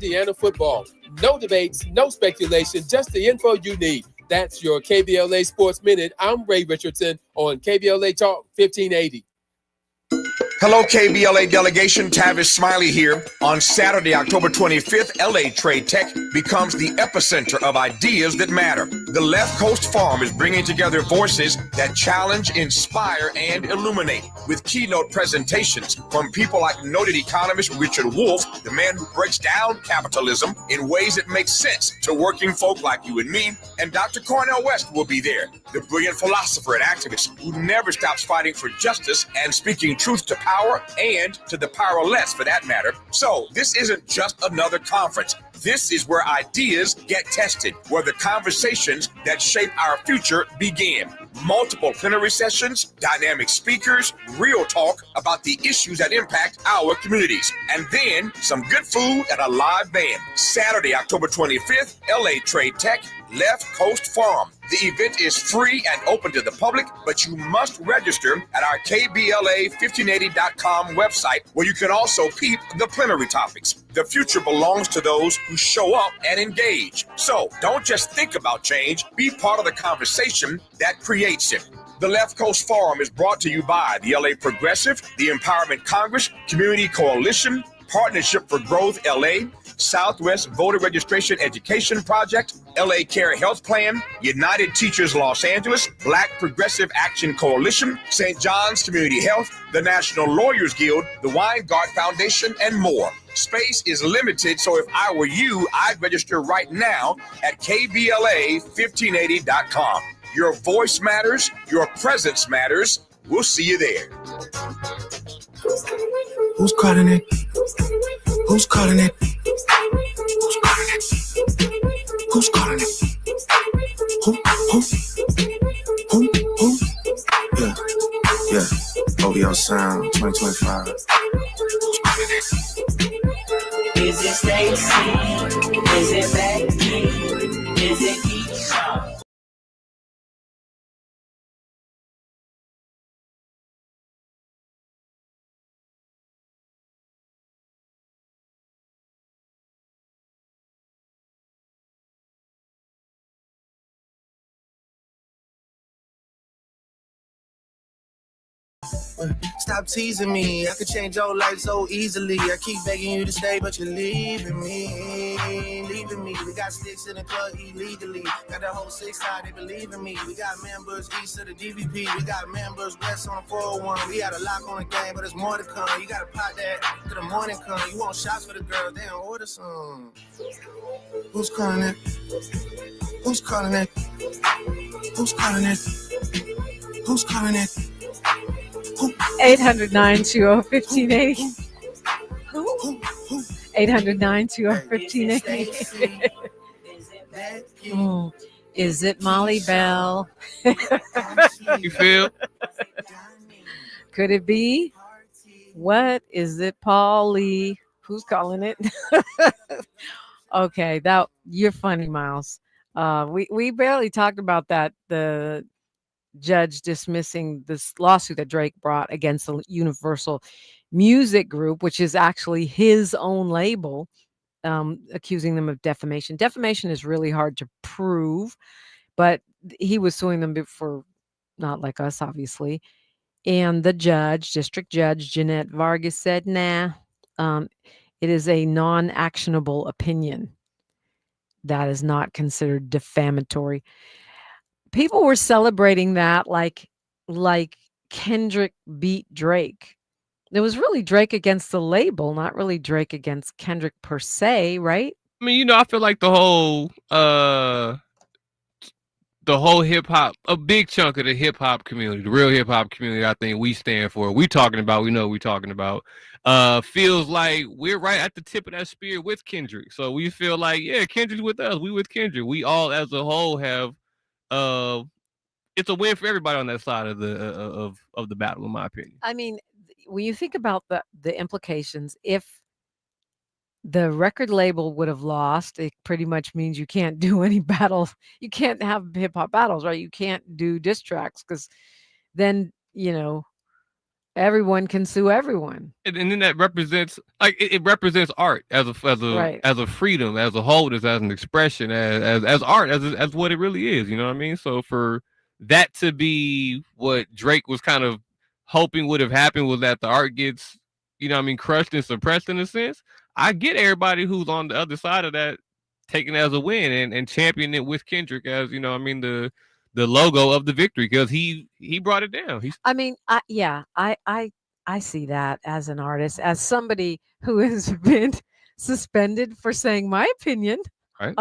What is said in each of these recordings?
Indiana football. No debates, no speculation, just the info you need. That's your KBLA Sports Minute. I'm Ray Richardson on KBLA Talk 1580. Hello, KBLA delegation. Tavis Smiley here. On Saturday, October 25th, LA Trade Tech becomes the epicenter of ideas that matter. The Left Coast Forum is bringing together voices that challenge, inspire, and illuminate with keynote presentations from people like noted economist Richard Wolff, the man who breaks down capitalism in ways that make sense to working folk like you and me, and Dr. Cornel West will be there, the brilliant philosopher and activist who never stops fighting for justice and speaking truth to power and to the powerless, for that matter. So this isn't just another conference. This is where ideas get tested, where the conversations that shape our future begin. Multiple plenary sessions, dynamic speakers, real talk about the issues that impact our communities, and then some good food and a live band. Saturday, October 25th, LA Trade Tech, Left Coast Forum. The event is free and open to the public, but you must register at our KBLA1580.com website, where you can also peep the plenary topics. The future belongs to those who show up and engage. So don't just think about change, be part of the conversation that creates it. The Left Coast Forum is brought to you by the LA Progressive, the Empowerment Congress, Community Coalition, Partnership for Growth LA, Southwest Voter Registration Education Project, LA Care Health Plan, United Teachers Los Angeles, Black Progressive Action Coalition, St. John's Community Health, the National Lawyers Guild, the Weingart Foundation, and more. Space is limited, so if I were you, I'd register right now at KBLA1580.com. Your voice matters, your presence matters. We'll see you there. Who's calling it? Who's calling it? Who's calling it? Who's calling it? Who? Yeah. OVO Sound 2025. Who's calling it? Is it Stacy? Is it Becky? Is it Keisha? Stop teasing me. I could change your life so easily. I keep begging you to stay, but you're leaving me. We got sticks in the club illegally. Got the whole 6 side, they believe in me. We got members east of the DVP. We got members west on the 401. We got a lock on the game, but there's more to come. You gotta pot that till the morning come. You want shots for the girls, they don't order some. Who's calling it? Who's calling it? Who's calling it? Who's calling it? 800-920-1580. 800-920-1580. Is it Molly Bell? You feel? Could it be? What is it, Paul Lee? Who's calling it? Okay, that you're funny, Miles. We barely talked about that. The judge dismissing this lawsuit that Drake brought against the Universal Music Group, which is actually his own label, accusing them of defamation. Defamation is really hard to prove, but he was suing them for, not like us, obviously. And the judge, District Judge Jeanette Vargas, said, nah, it is a non-actionable opinion. That is not considered defamatory. People were celebrating that like Kendrick beat Drake. It was really Drake against the label, not really Drake against Kendrick per se, right? I mean, I feel like the whole hip hop, a big chunk of the hip hop community, the real hip hop community, I think we stand for. We know what we're talking about. Feels like we're right at the tip of that spear with Kendrick. So we feel like, yeah, Kendrick's with us. We with Kendrick. We all as a whole have it's a win for everybody on that side of the battle, in my opinion. I mean, when you think about the implications, if the record label would have lost, it pretty much means you can't do any battles. You can't have hip hop battles, right? You can't do diss tracks because then, Everyone can sue everyone. And then that represents like it represents art as Right. a freedom, as a wholeness, as an expression, as art, as what it really is. You know what I mean? So for that to be what Drake was kind of hoping would have happened was that the art gets, you know what I mean, crushed and suppressed in a sense. I get everybody who's on the other side of that taking it as a win and championing it with Kendrick as, you know, I mean, the logo of the victory because he brought it down. He's I mean, I see that as an artist, as somebody who has been suspended for saying my opinion, right.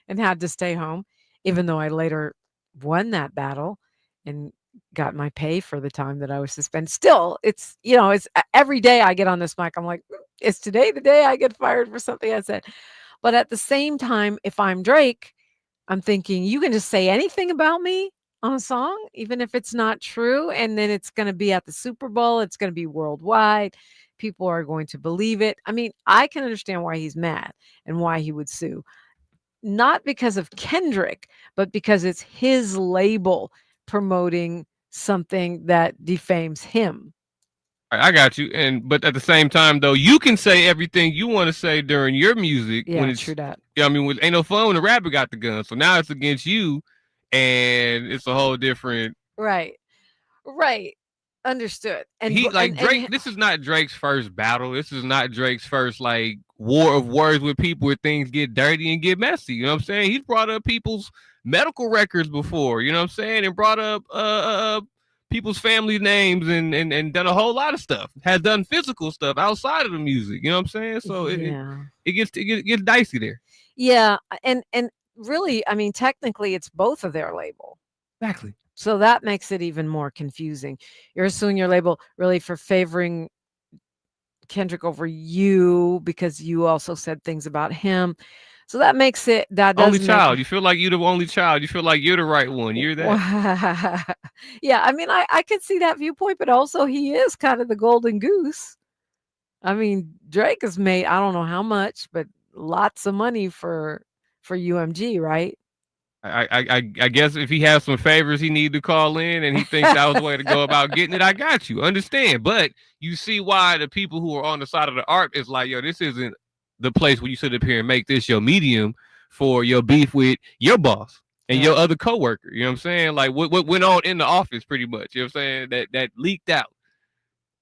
and had to stay home, even though I later won that battle and got my pay for the time that I was suspended. Still, it's it's every day I get on this mic, I'm like, is today the day I get fired for something I said? But at the same time, if I'm Drake, I'm thinking you can just say anything about me on a song, even if it's not true. And then it's going to be at the Super Bowl. It's going to be worldwide. People are going to believe it. I mean, I can understand why he's mad and why he would sue. Not because of Kendrick, but because it's his label promoting something that defames him. I got you, but at the same time though, you can say everything you want to say during your music Yeah, when it's true that. I mean, ain't no fun when the rapper got the gun. So now it's against you, and it's a whole different. Right. Right. Understood. And He like Drake. and This is not Drake's first battle. This is not Drake's first like war of words with people where things get dirty and get messy. You know what I'm saying? He's brought up people's medical records before. You know what I'm saying? And brought up people's family names and done a whole lot of stuff. Has done physical stuff outside of the music. You know what I'm saying? So yeah. it gets dicey there. Yeah, and really, I mean, technically, it's both of their label. Exactly. So that makes it even more confusing. You're suing your label really for favoring Kendrick over you because you also said things about him. So that makes it that Only does child. make You feel like you're the only child. You feel like you're the right one. You're that. yeah, I mean, I could see that viewpoint, but also he is kind of the golden goose. I mean, Drake has made I don't know how much, but lots of money for UMG, right? I guess if he has some favors he need to call in and he thinks that was the way to go about getting it, I got you. Understand. But you see why the people who are on the side of the art is like, yo, this isn't the place where you sit up here and make this your medium for your beef with your boss and your other coworker. You know what I'm saying? Like what went on in the office pretty much. You know what I'm saying? That leaked out.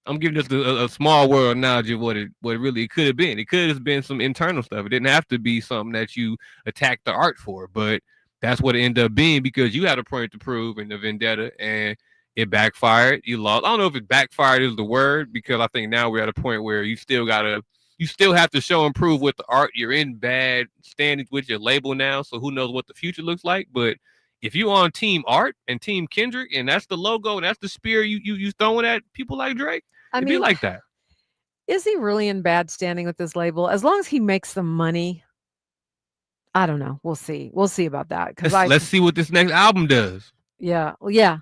I'm giving just a small world knowledge of what it really could have been. It could have been some internal stuff. It didn't have to be something that you attacked the art for, but that's what it ended up being because you had a point to prove in the vendetta and it backfired. You lost. I don't know if it backfired is the word because I think now we're at a point where you still have to show and prove with the art. You're in bad standings with your label now, so who knows what the future looks like. But if you're on Team Art and Team Kendrick and that's the logo and that's the spear you throwing at people like Drake, it'd be like that. Is he really in bad standing with this label? As long as he makes the money, I don't know. We'll see. We'll see about that. Let's see what this next album does. Yeah. Yeah.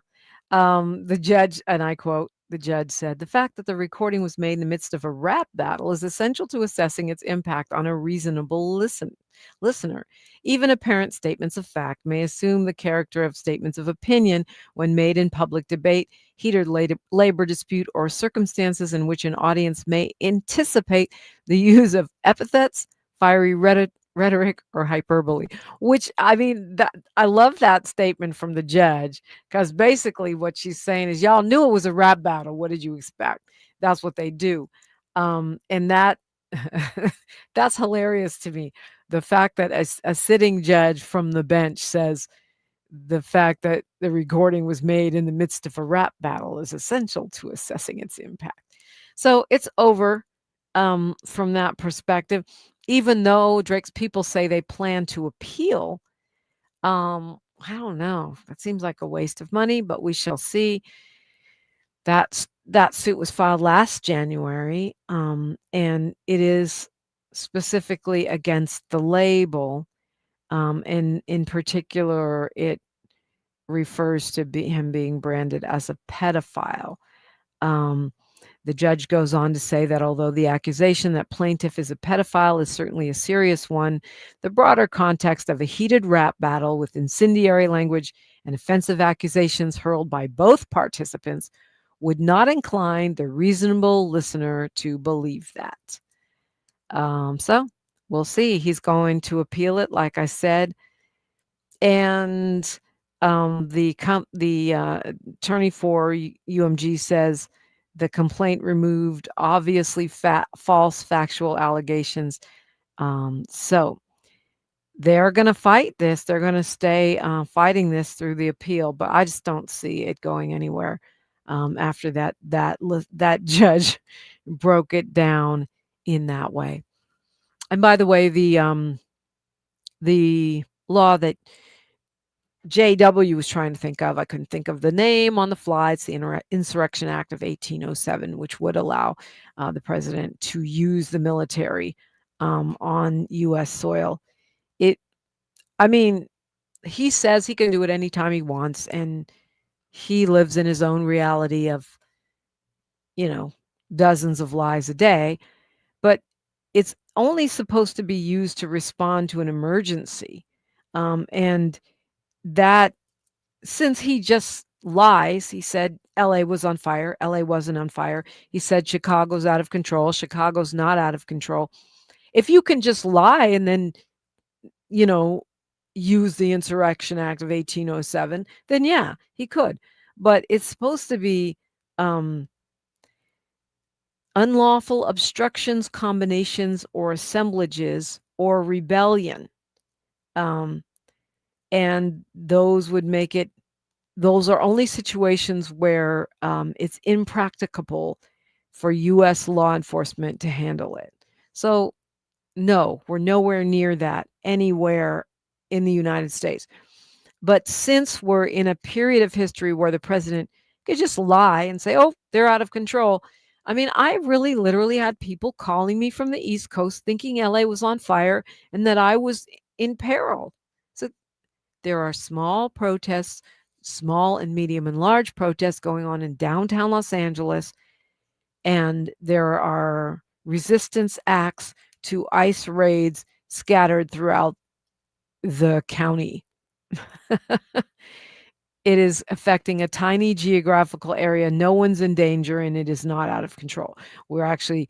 The judge, and I quote, the judge said, the fact that the recording was made in the midst of a rap battle is essential to assessing its impact on a reasonable listener. Even apparent statements of fact may assume the character of statements of opinion when made in public debate, heated labor dispute, or circumstances in which an audience may anticipate the use of epithets, fiery rhetoric, or hyperbole. Which, I mean, that I love that statement from the judge because basically what she's saying is, y'all knew it was a rap battle. What did you expect? That's what they do, and that that's hilarious to me. The fact that a sitting judge from the bench says the fact that the recording was made in the midst of a rap battle is essential to assessing its impact. So it's over from that perspective. Even though Drake's people say they plan to appeal, I don't know. That seems like a waste of money, but we shall see. That suit was filed last January, and it is specifically against the label. And in particular, it refers to him being branded as a pedophile. The judge goes on to say that although the accusation that plaintiff is a pedophile is certainly a serious one, the broader context of a heated rap battle with incendiary language and offensive accusations hurled by both participants would not incline the reasonable listener to believe that. So we'll see. He's going to appeal it, like I said. And the attorney for UMG says the complaint removed obviously false factual allegations. So they're going to fight this. They're going to stay fighting this through the appeal, but I just don't see it going anywhere after that judge broke it down in that way. And by the way, the law that JW was trying to think of, I couldn't think of the name on the fly. It's the Insurrection Act of 1807, which would allow the president to use the military on U.S. soil. He says he can do it anytime he wants, and he lives in his own reality of, dozens of lies a day, but it's only supposed to be used to respond to an emergency. And that, since he just lies, he said LA was on fire. LA wasn't on fire. He said Chicago's out of control. Chicago's not out of control. If you can just lie and then, use the Insurrection Act of 1807, then yeah, he could. But it's supposed to be unlawful obstructions, combinations, or assemblages, or rebellion. And those are only situations where it's impracticable for U.S. law enforcement to handle it. So no, we're nowhere near that anywhere in the United States. But since we're in a period of history where the president could just lie and say, oh, they're out of control. I really literally had people calling me from the East Coast thinking LA was on fire and that I was in peril. So there are small protests, small and medium and large protests going on in downtown Los Angeles. And there are resistance acts to ICE raids scattered throughout the county. It is affecting a tiny geographical area. No one's in danger, and it is not out of control. We're actually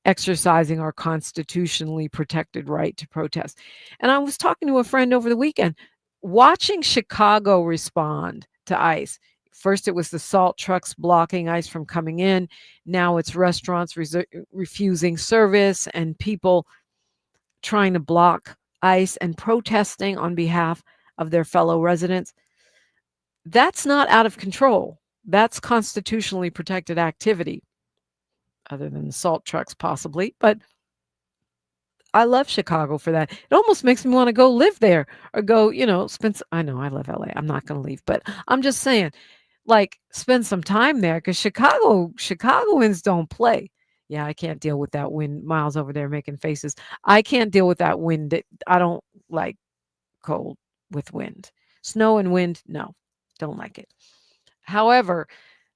exercising our constitutionally protected right to protest. And I was talking to a friend over the weekend, watching Chicago respond to ICE. First, it was the salt trucks blocking ICE from coming in. Now it's restaurants refusing service and people trying to block ICE and protesting on behalf of their fellow residents. That's not out of control. That's constitutionally protected activity, other than the salt trucks possibly. But I love Chicago for that. It almost makes me want to go live there or go, spend. I know I love LA. I'm not going to leave, but I'm just saying, spend some time there because Chicagoans don't play. Yeah, I can't deal with that wind. Miles over there making faces. I can't deal with that wind. I don't like cold with wind. Snow and wind, no, don't like it. However,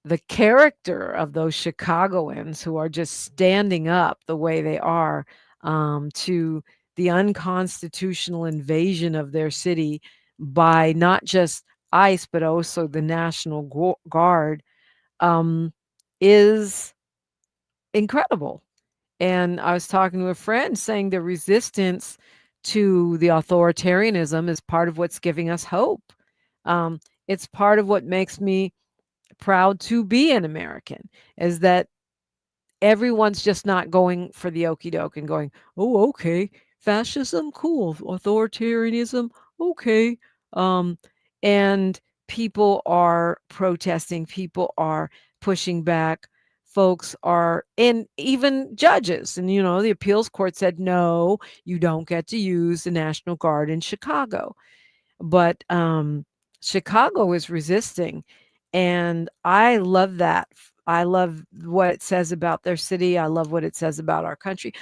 the character of those Chicagoans who are just standing up the way they are to the unconstitutional invasion of their city by not just ICE, but also the National Guard is incredible. And I was talking to a friend saying the resistance to the authoritarianism is part of what's giving us hope. It's part of what makes me proud to be an American, is that everyone's just not going for the okie doke and going, oh, okay, fascism, cool, authoritarianism, okay. And people are protesting, people are pushing back, folks are, and even judges. And, the appeals court said, no, you don't get to use the National Guard in Chicago. But Chicago is resisting. And I love that. I love what it says about their city. I love what it says about our country.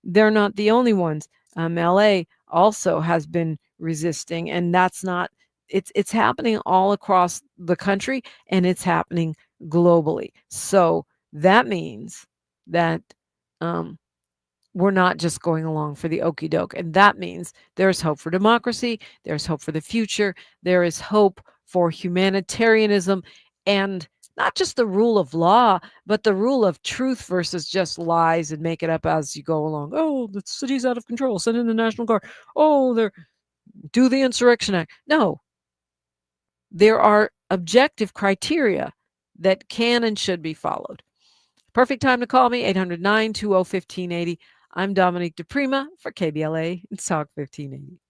They're not the only ones. LA also has been resisting, and that's not, it's happening all across the country, and it's happening globally. So that means that we're not just going along for the okie doke. And that means there's hope for democracy. There's hope for the future. There is hope for humanitarianism and not just the rule of law, but the rule of truth versus just lies and make it up as you go along. Oh, the city's out of control. Send in the National Guard. Oh, do the Insurrection Act. No, there are objective criteria that can and should be followed. Perfect time to call me, 800-920-1580. I'm Dominique DePrima for KBLA and Talk 1580.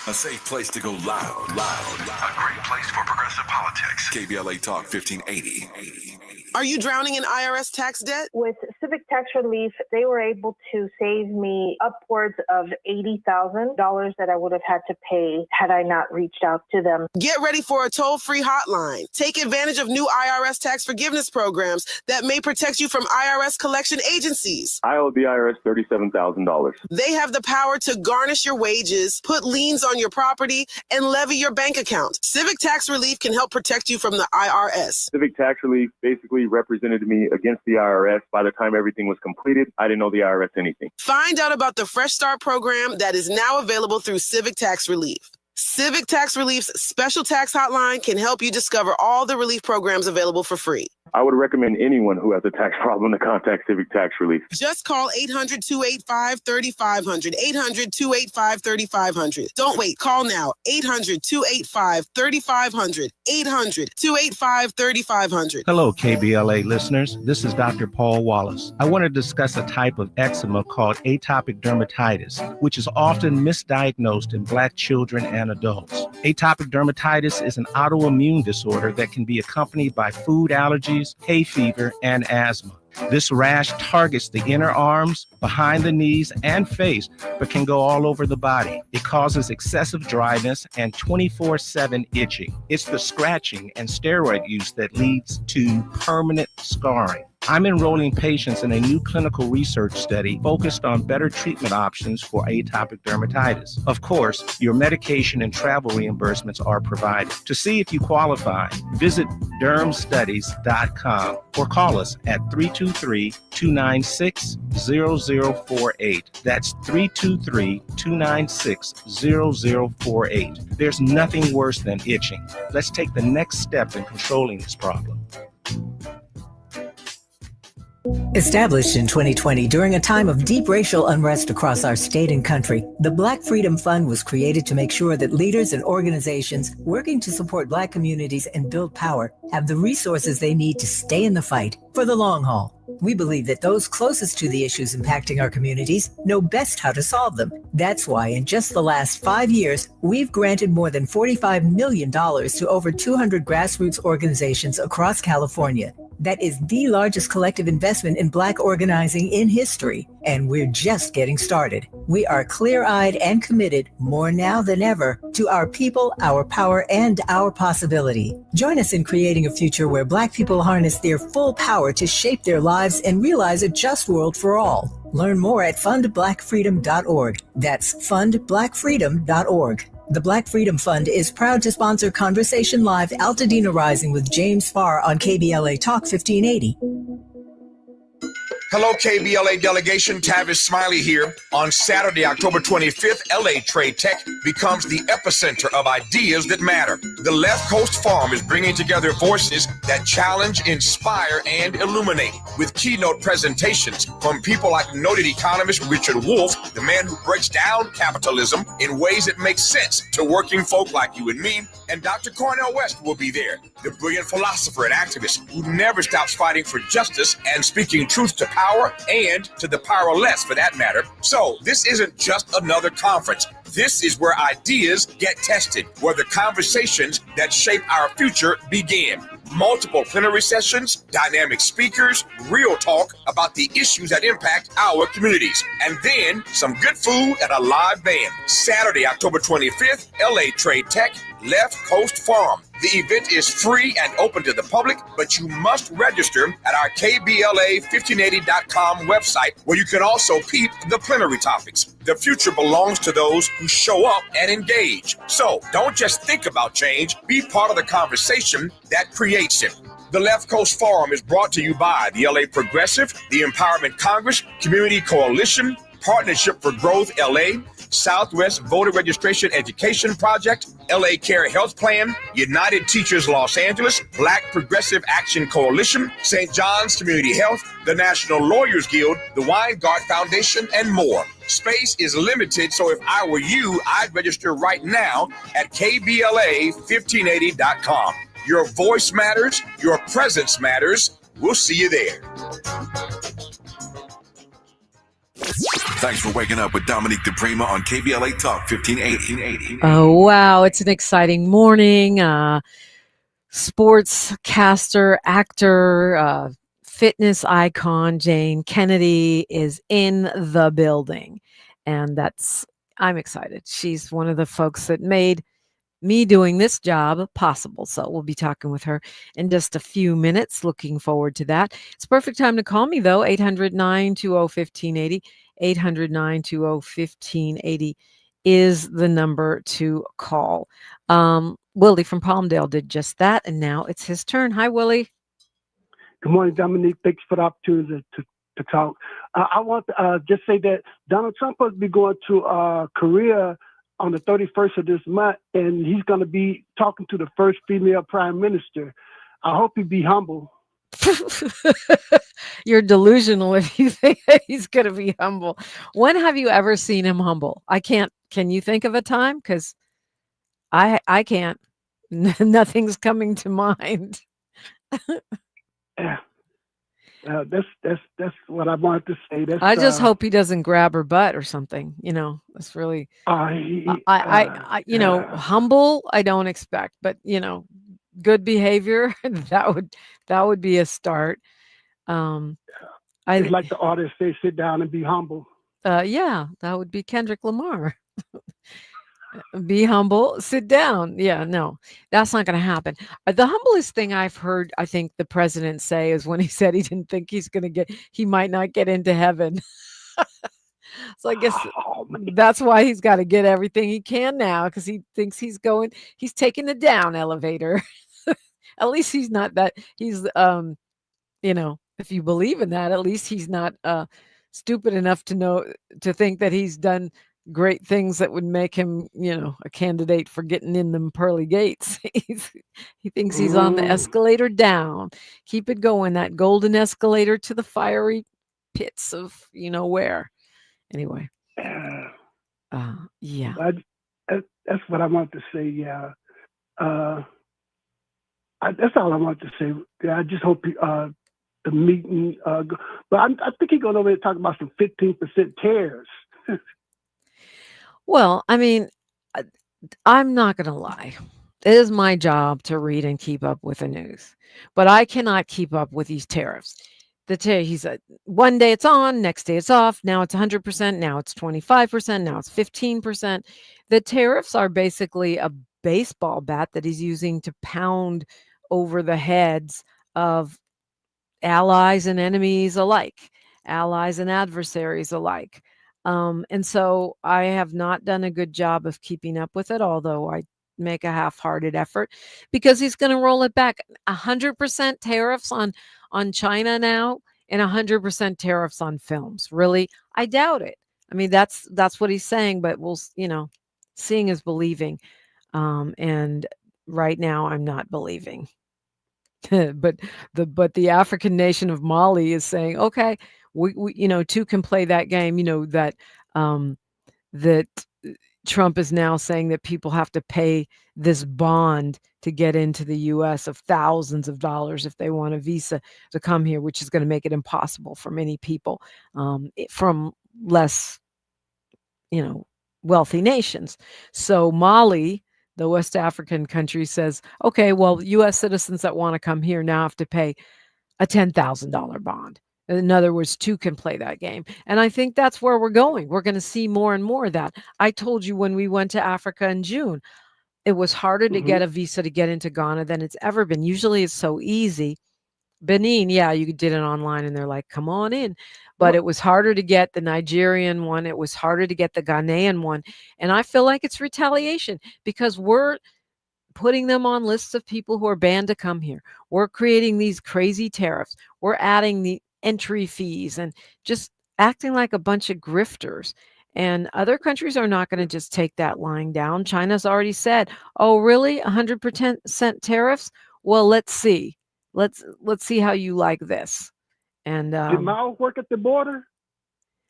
A safe place to go loud. A great place for progressive politics. KBLA Talk 1580. Are you drowning in IRS tax debt? With Civic Tax Relief, they were able to save me upwards of $80,000 that I would have had to pay had I not reached out to them. Get ready for a toll-free hotline. Take advantage of new IRS tax forgiveness programs that may protect you from IRS collection agencies. I owe the IRS $37,000. They have the power to garnish your wages, put liens on your property, and levy your bank account. Civic Tax Relief can help protect you from the IRS. Civic Tax Relief basically represented me against the IRS. By the time everything was completed, I didn't owe the IRS anything. Find out about the Fresh Start program that is now available through Civic Tax Relief. Civic Tax Relief's special tax hotline can help you discover all the relief programs available for free. I would recommend anyone who has a tax problem to contact Civic Tax Relief. Just call 800-285-3500, 800-285-3500. Don't wait. Call now. 800-285-3500, 800-285-3500. Hello, KBLA listeners. This is Dr. Paul Wallace. I want to discuss a type of eczema called atopic dermatitis, which is often misdiagnosed in Black children and adults. Atopic dermatitis is an autoimmune disorder that can be accompanied by food allergies, hay fever, and asthma. This rash targets the inner arms, behind the knees, and face, but can go all over the body. It causes excessive dryness and 24/7 itching. It's the scratching and steroid use that leads to permanent scarring. I'm enrolling patients in a new clinical research study focused on better treatment options for atopic dermatitis. Of course, your medication and travel reimbursements are provided. To see if you qualify, visit dermstudies.com or call us at 323-296-0048. That's 323-296-0048. There's nothing worse than itching. Let's take the next step in controlling this problem. Established in 2020 during a time of deep racial unrest across our state and country, the Black Freedom Fund was created to make sure that leaders and organizations working to support Black communities and build power have the resources they need to stay in the fight for the long haul. We believe that those closest to the issues impacting our communities know best how to solve them. That's why in just the last 5 years, we've granted more than $45 million to over 200 grassroots organizations across California. That is the largest collective investment in Black organizing in history, and we're just getting started. We are clear-eyed and committed, more now than ever, to our people, our power, and our possibility. Join us in creating a future where Black people harness their full power to shape their lives and realize a just world for all. Learn more at fundblackfreedom.org. That's fundblackfreedom.org. The Black Freedom Fund is proud to sponsor Conversation Live Altadena Rising with James Farr on KBLA Talk 1580. Hello, KBLA delegation. Tavis Smiley here. On Saturday, October 25th, LA Trade Tech becomes the epicenter of ideas that matter. The Left Coast Forum is bringing together voices that challenge, inspire, and illuminate with keynote presentations from people like noted economist Richard Wolff, the man who breaks down capitalism in ways that make sense to working folk like you and me, and Dr. Cornel West will be there, the brilliant philosopher and activist who never stops fighting for justice and speaking truth to power and to the powerless for that matter. So this isn't just another conference. This is where ideas get tested, where the conversations that shape our future begin. Multiple plenary sessions, dynamic speakers, real talk about the issues that impact our communities, and then some good food and a live band. Saturday, October 25th, LA Trade Tech, Left Coast Forum. The event is free and open to the public, but you must register at our KBLA1580.com website, where you can also peep the plenary topics. The future belongs to those who show up and engage. So don't just think about change, be part of the conversation that creates it. The Left Coast Forum is brought to you by the LA Progressive, the Empowerment Congress, Community Coalition, Partnership for Growth LA, Southwest Voter Registration Education Project, LA Care Health Plan, United Teachers Los Angeles, Black Progressive Action Coalition, St. John's Community Health, the National Lawyers Guild, the Weingart Foundation, and more. Space is limited, so if I were you, I'd register right now at KBLA1580.com. Your voice matters, your presence matters. We'll see you there. Thanks for waking up with Dominique DePrima on KBLA Talk 1580. Oh, wow. It's an exciting morning. Sportscaster, actor, fitness icon Jayne Kennedy is in the building. And I'm excited. She's one of the folks that made me doing this job possible. So we'll be talking with her in just a few minutes. Looking forward to that. It's perfect time to call me, though. 800-920-1580. 800-920-1580 is the number to call. Willie from Palmdale did just that, and now it's his turn. Hi, Willie. Good morning, Dominique. Thanks for the opportunity to talk. I want to just say that Donald Trump will be going to Korea on the 31st of this month, and he's going to be talking to the first female prime minister. I hope he be humble. You're delusional if you think that he's going to be humble. When have you ever seen him humble? I can't. Can you think of a time? Because I can't. Nothing's coming to mind. That's what I wanted to say. I just hope he doesn't grab her butt or something. That's really. Humble. I don't expect, but good behavior. that would be a start. It's like the artist say, sit down and be humble. Yeah, that would be Kendrick Lamar. Be humble, sit down. Yeah, no, that's not going to happen. The humblest thing I've heard, I think the president say, is when he said he didn't think he might not get into heaven. So I guess that's why he's got to get everything he can now, because he thinks he's taking the down elevator. At least he's not that. He's, if you believe in that, at least he's not stupid enough to think that he's done great things that would make him, a candidate for getting in them pearly gates. He thinks he's on the escalator down. Keep it going, that golden escalator to the fiery pits of where. Anyway. Yeah. That's what I want to say. Yeah. That's all I want to say. Yeah, I just hope the meeting. But I think he's going over there to talk about some 15% tariffs. Well, I mean, I'm not going to lie. It is my job to read and keep up with the news, but I cannot keep up with these tariffs. He said one day it's on, next day it's off. Now it's 100%. Now it's 25%. Now it's 15%. The tariffs are basically a baseball bat that he's using to pound over the heads of allies and enemies alike, allies and adversaries alike. And so I have not done a good job of keeping up with it, although I make a half-hearted effort, because he's going to roll it back. 100% tariffs on China now, and 100% tariffs on films. Really? I doubt it. I mean, that's what he's saying, but we'll, seeing is believing. And right now I'm not believing. but the African nation of Mali is saying, okay, we two can play that game, that Trump is now saying that people have to pay this bond to get into the U.S. of thousands of dollars if they want a visa to come here, which is going to make it impossible for many people from less, wealthy nations. So Mali, the West African country, says, okay, well, U.S. citizens that want to come here now have to pay a $10,000 bond. In other words, two can play that game. And I think that's where we're going. We're going to see more and more of that. I told you when we went to Africa in June, it was harder to get a visa to get into Ghana than it's ever been. Usually it's so easy. Benin, yeah, you did it online and they're like, come on in. But it was harder to get the Nigerian one. It was harder to get the Ghanaian one. And I feel like it's retaliation because we're putting them on lists of people who are banned to come here. We're creating these crazy tariffs. We're adding the entry fees and just acting like a bunch of grifters. And other countries are not going to just take that lying down. China's already said, "Oh, really? 100% tariffs? Well, let's see. Let's see how you like this." And Did Mao work at the border?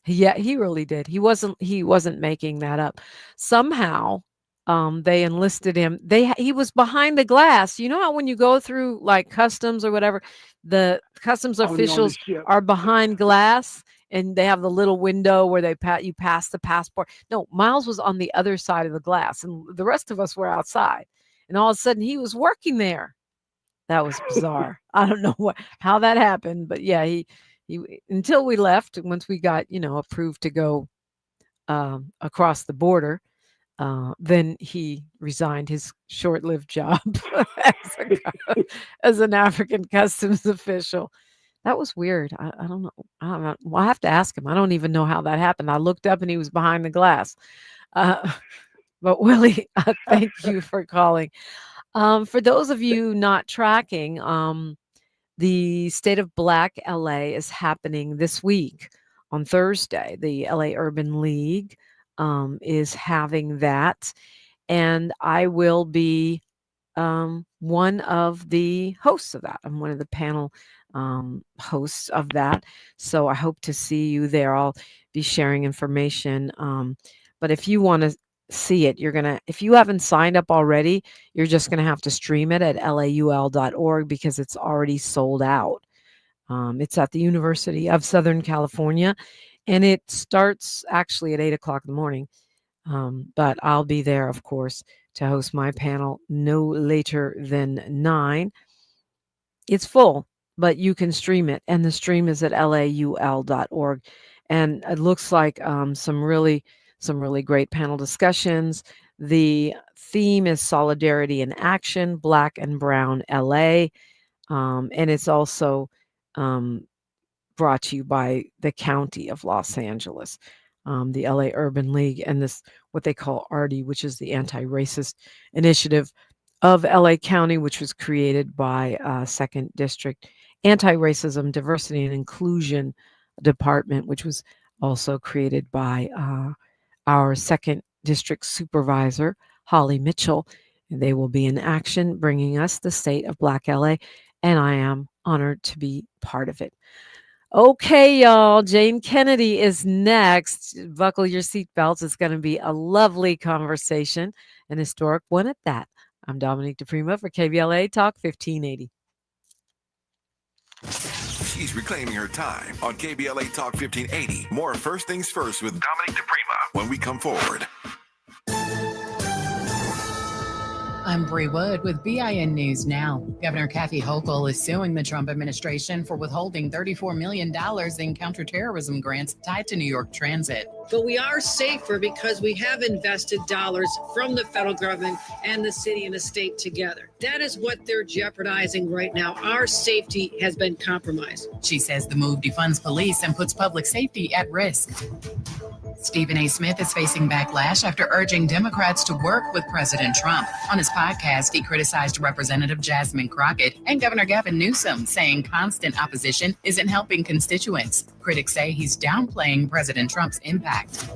yeah, he really did. He wasn't making that up. Somehow, they enlisted him. He was behind the glass. You know how when you go through like customs or whatever, the customs Only on the officials ship. are behind glass and they have the little window where you pass the passport. No, Miles was on the other side of the glass and the rest of us were outside. And all of a sudden he was working there. That was bizarre. I don't know how that happened, but yeah, he until we left, once we got, approved to go across the border, then he resigned his short-lived job as an African customs official. That was weird. I don't know. Well, I have to ask him. I don't even know how that happened. I looked up and he was behind the glass. But Willie, thank you for calling. For those of you not tracking, the State of Black LA is happening this week on Thursday. The LA Urban League is having that. And I will be one of the hosts of that. I'm one of the panel hosts of that. So I hope to see you there. I'll be sharing information. But if you want to see it, if you haven't signed up already, you're just going to have to stream it at laul.org because it's already sold out. It's at the University of Southern California and it starts actually at 8:00 in the morning. But I'll be there, of course, to host my panel no later than 9. It's full, but you can stream it. And the stream is at laul.org. And it looks like some really great panel discussions. The theme is Solidarity in Action, Black and Brown LA. And it's also brought to you by the County of Los Angeles, the LA Urban League, and this what they call ARDI, which is the Anti-Racist Initiative of LA County, which was created by 2nd District Anti-Racism, Diversity and Inclusion Department, which was also created by our 2nd District Supervisor, Holly Mitchell. They will be in action bringing us the State of Black LA, and I am honored to be part of it. Okay, y'all, Jayne Kennedy is next. Buckle your seatbelts. It's going to be a lovely conversation, an historic one at that. I'm Dominique DePrima for KBLA Talk 1580. She's reclaiming her time on KBLA Talk 1580. More First Things First with Dominique DePrima when we come forward. I'm Bree Wood with BIN News Now. Governor Kathy Hochul is suing the Trump administration for withholding $34 million in counterterrorism grants tied to New York Transit. But we are safer because we have invested dollars from the federal government and the city and the state together. That is what they're jeopardizing right now. Our safety has been compromised. She says the move defunds police and puts public safety at risk. Stephen A. Smith is facing backlash after urging Democrats to work with President Trump. On his podcast, he criticized Representative Jasmine Crockett and Governor Gavin Newsom, saying constant opposition isn't helping constituents. Critics say he's downplaying President Trump's impact.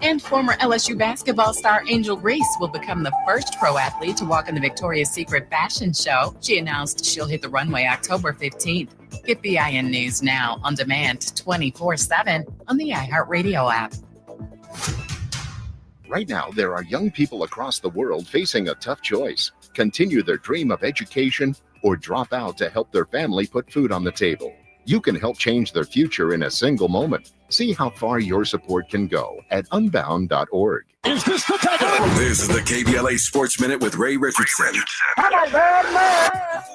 And former LSU basketball star Angel Reese will become the first pro athlete to walk in the Victoria's Secret fashion show. She announced she'll hit the runway October 15th. Get BIN News Now on demand 24/7 on the iHeartRadio app. Right now, there are young people across the world facing a tough choice: continue their dream of education or drop out to help their family put food on the table. You can help change their future in a single moment. See how far your support can go at unbound.org. Is this the time? This is the KBLA Sports Minute with Ray Richardson.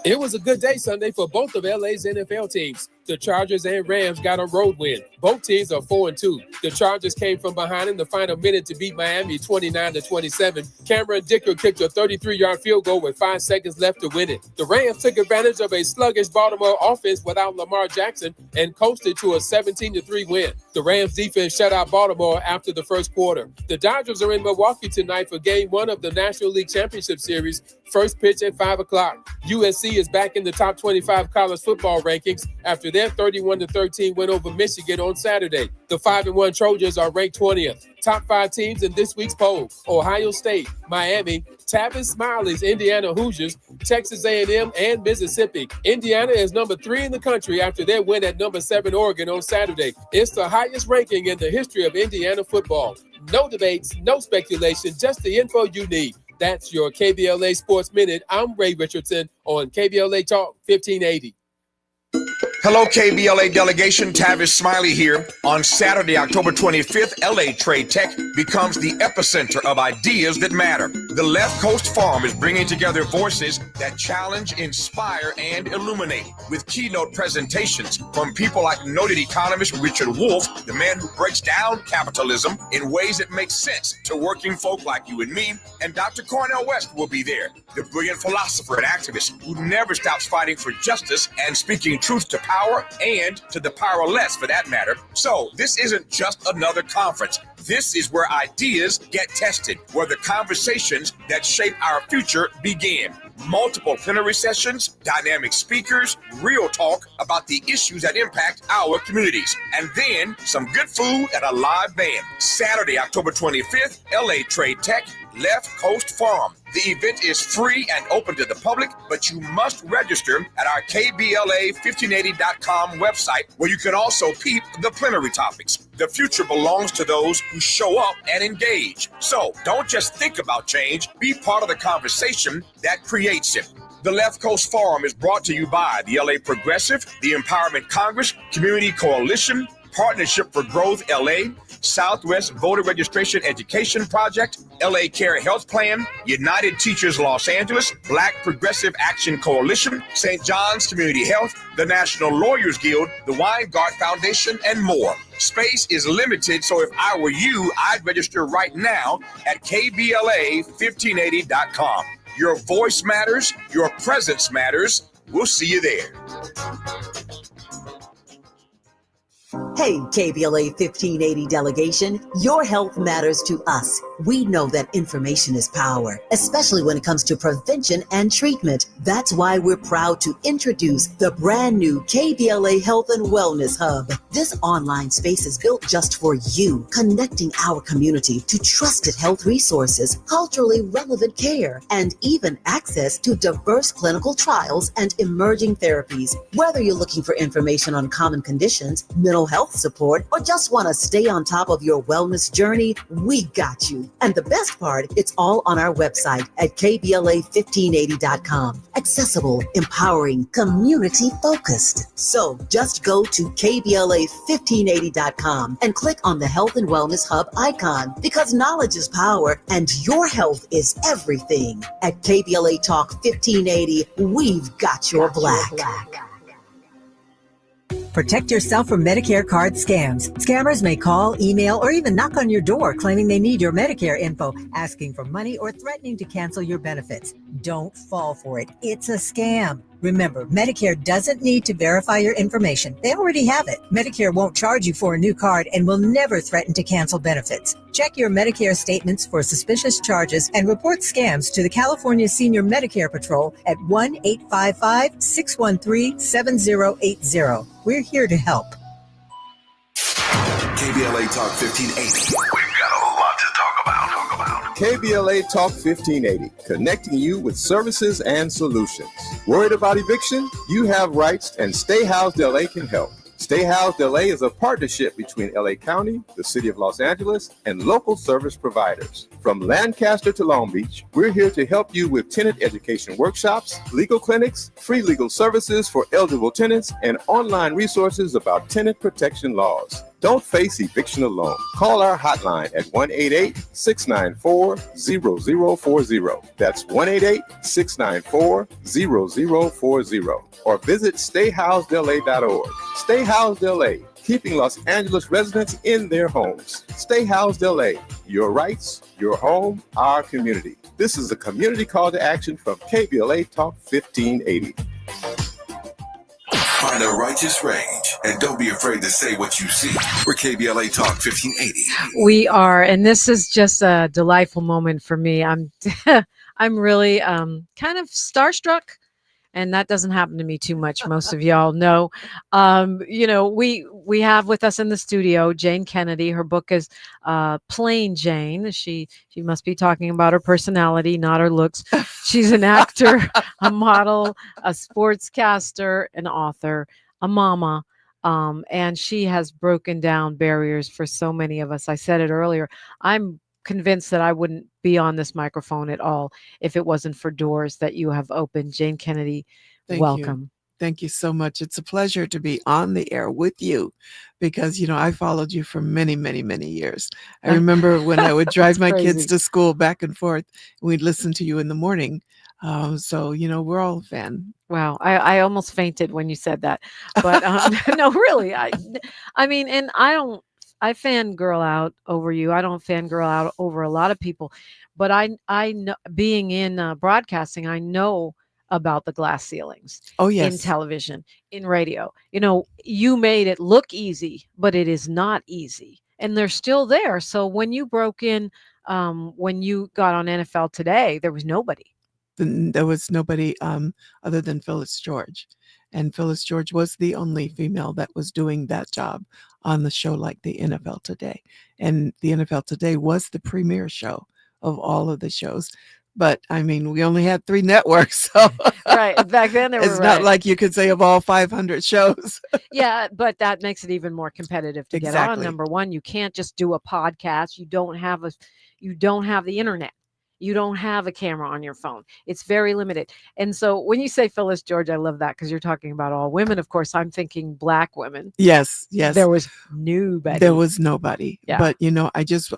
It was a good day Sunday for both of LA's NFL teams. The Chargers and Rams got a road win. Both teams are 4-2. The Chargers came from behind in the final minute to beat Miami 29-27. Cameron Dicker kicked a 33-yard field goal with 5 seconds left to win it. The Rams took advantage of a sluggish Baltimore offense without Lamar Jackson and coasted to a 17-3 win. The Rams defense shut out Baltimore after the first quarter. The Dodgers are in Milwaukee tonight for Game 1 of the National League Championship Series. First pitch at 5 o'clock. USC is back in the top 25 college football rankings after their 31-13 win over Michigan on Saturday. The 5-1 Trojans are ranked 20th. Top 5 teams in this week's poll: Ohio State, Miami, Tavis Smiley's Indiana Hoosiers, Texas A&M, and Mississippi. Indiana is number 3 in the country after their win at number 7 Oregon on Saturday. It's the highest ranking in the history of Indiana football. No debates, no speculation, just the info you need. That's your KBLA Sports Minute. I'm Ray Richardson on KBLA Talk 1580. Hello, KBLA delegation. Tavis Smiley here. On Saturday, October 25th, LA Trade Tech becomes the epicenter of ideas that matter. The Left Coast Forum is bringing together voices that challenge, inspire, and illuminate, with keynote presentations from people like noted economist Richard Wolff, the man who breaks down capitalism in ways that make sense to working folk like you and me, and Dr. Cornel West will be there, the brilliant philosopher and activist who never stops fighting for justice and speaking truth to power and to the powerless, for that matter. So this isn't just another conference. This is where ideas get tested, where the conversations that shape our future begin. Multiple plenary sessions, dynamic speakers, real talk about the issues that impact our communities, and then some good food and a live band. Saturday, October 25th, LA Trade Tech, Left Coast Forum. The event is free and open to the public, but you must register at our KBLA1580.com website, where you can also peep the plenary topics. The future belongs to those who show up and engage. So don't just think about change, be part of the conversation that creates it. The Left Coast Forum is brought to you by the LA Progressive, the Empowerment Congress, Community Coalition, Partnership for Growth LA, Southwest Voter Registration Education Project, LA Care Health Plan, United Teachers Los Angeles, Black Progressive Action Coalition, St. John's Community Health, the National Lawyers Guild, the Weingart Foundation, and more. Space is limited, so if I were you, I'd register right now at KBLA1580.com. Your voice matters, your presence matters. We'll see you there. Hey, KBLA 1580 delegation, your health matters to us. We know that information is power, especially when it comes to prevention and treatment. That's why we're proud to introduce the brand new KBLA Health and Wellness Hub. This online space is built just for you, connecting our community to trusted health resources, culturally relevant care, and even access to diverse clinical trials and emerging therapies. Whether you're looking for information on common conditions, mental health support, or just want to stay on top of your wellness journey, we got you. And the best part, it's all on our website at KBLA1580.com. Accessible, empowering, community focused. So just go to KBLA1580.com and click on the Health and Wellness Hub icon, because knowledge is power and your health is everything. At KBLA Talk 1580, we've got your black. Protect yourself from Medicare card scams. Scammers may call, email, or even knock on your door claiming they need your Medicare info, asking for money or threatening to cancel your benefits. Don't fall for it. It's a scam. Remember, Medicare doesn't need to verify your information. They already have it. Medicare won't charge you for a new card and will never threaten to cancel benefits. Check your Medicare statements for suspicious charges and report scams to the California Senior Medicare Patrol at 1-855-613-7080. We're here to help. KBLA Talk 1580. We've got a lot to talk about. KBLA Talk 1580, connecting you with services and solutions. Worried about eviction? You have rights, and Stay Housed LA can help. Stay Housed LA is a partnership between LA County, the City of Los Angeles, and local service providers. From Lancaster to Long Beach, we're here to help you with tenant education workshops, legal clinics, free legal services for eligible tenants, and online resources about tenant protection laws. Don't face eviction alone. Call our hotline at 1-888-694-0040. That's 1-888-694-0040. Or visit stayhousedla.org. Stay Housed LA, keeping Los Angeles residents in their homes. Stay Housed LA, your rights, your home, our community. This is a community call to action from KBLA Talk 1580. Find a righteous range and don't be afraid to say what you see. We're KBLA Talk 1580. We are, and this is just a delightful moment for me. I'm I'm really kind of starstruck And that doesn't happen to me too much. Most of y'all know. We have with us in the studio Jayne Kennedy. Her book is Plain Jane. She must be talking about her personality, not her looks. She's an actor, a model, a sportscaster, an author, a mama. And she has broken down barriers for so many of us. I said it earlier. I'm convinced that I wouldn't be on this microphone at all if it wasn't for doors that you have opened. Jayne Kennedy, welcome. Thank you so much. It's a pleasure to be on the air with you because, I followed you for many, many, many years. I remember when I would drive my kids to school back and forth, and we'd listen to you in the morning. We're all a fan. Wow. I almost fainted when you said that, but no, really. I mean, and I fangirl out over you. I don't fangirl out over a lot of people, but I know, being in broadcasting, I know about the glass ceilings. Oh, yes. In television, in radio. You made it look easy, but it is not easy. And they're still there. So when you broke in, when you got on NFL Today, there was nobody. There was nobody other than Phyllis George. And Phyllis George was the only female that was doing that job on the show like the NFL Today. And the NFL Today was the premier show of all of the shows. But I mean, we only had 3 networks. So right. Back then, it's not like you could say of all 500 shows. Yeah, but that makes it even more competitive to get on. Number one, you can't just do a podcast. You don't have the internet. You don't have a camera on your phone. It's very limited. And so when you say Phyllis George, I love that because you're talking about all women. Of course, I'm thinking Black women. Yes. There was nobody. There was nobody. Yeah. But,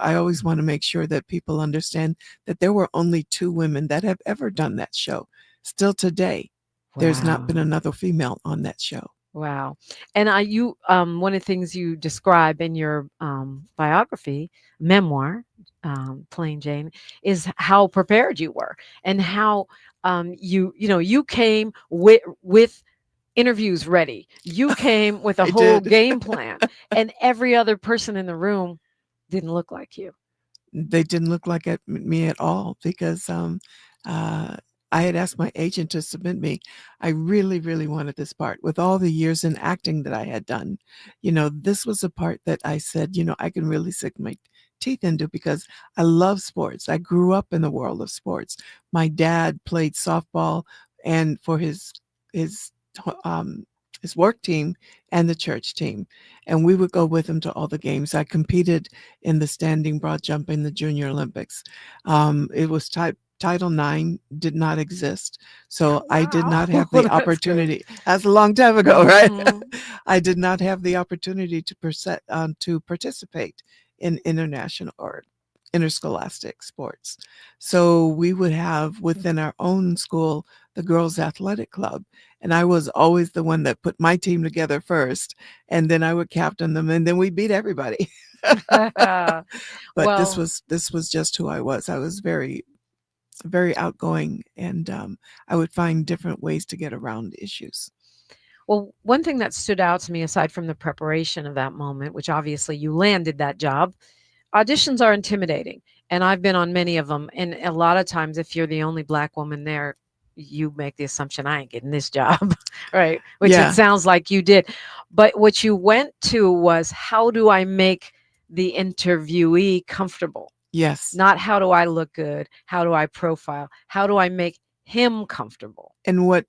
I always want to make sure that people understand that there were only 2 women that have ever done that show. Still today, there's not been another female on that show. Wow. And one of the things you describe in your biography, memoir, Plain Jane, is how prepared you were and how you came with interviews ready. You came with a whole game plan, and every other person in the room didn't look like you. They didn't look like me at all because I had asked my agent to submit me. I really, really wanted this part. With all the years in acting that I had done, this was a part that I said, I can really sink my teeth into because I love sports. I grew up in the world of sports. My dad played softball and for his work team and the church team. And we would go with him to all the games. I competed in the standing broad jump in the Junior Olympics. It was Title IX did not exist. So I did not have the opportunity. That's a long time ago, right? Mm-hmm. I did not have the opportunity to participate in international or interscholastic sports. So we would have within our own school, the girls athletic club. And I was always the one that put my team together first. And then I would captain them and then we beat everybody. But this was just who I was. I was very, very outgoing and I would find different ways to get around issues. Well, one thing that stood out to me, aside from the preparation of that moment, which obviously you landed that job, auditions are intimidating. And I've been on many of them. And a lot of times, if you're the only Black woman there, you make the assumption I ain't getting this job, right? Which it sounds like you did. But what you went to was, how do I make the interviewee comfortable? Yes. Not how do I look good? How do I profile? How do I make him comfortable? And what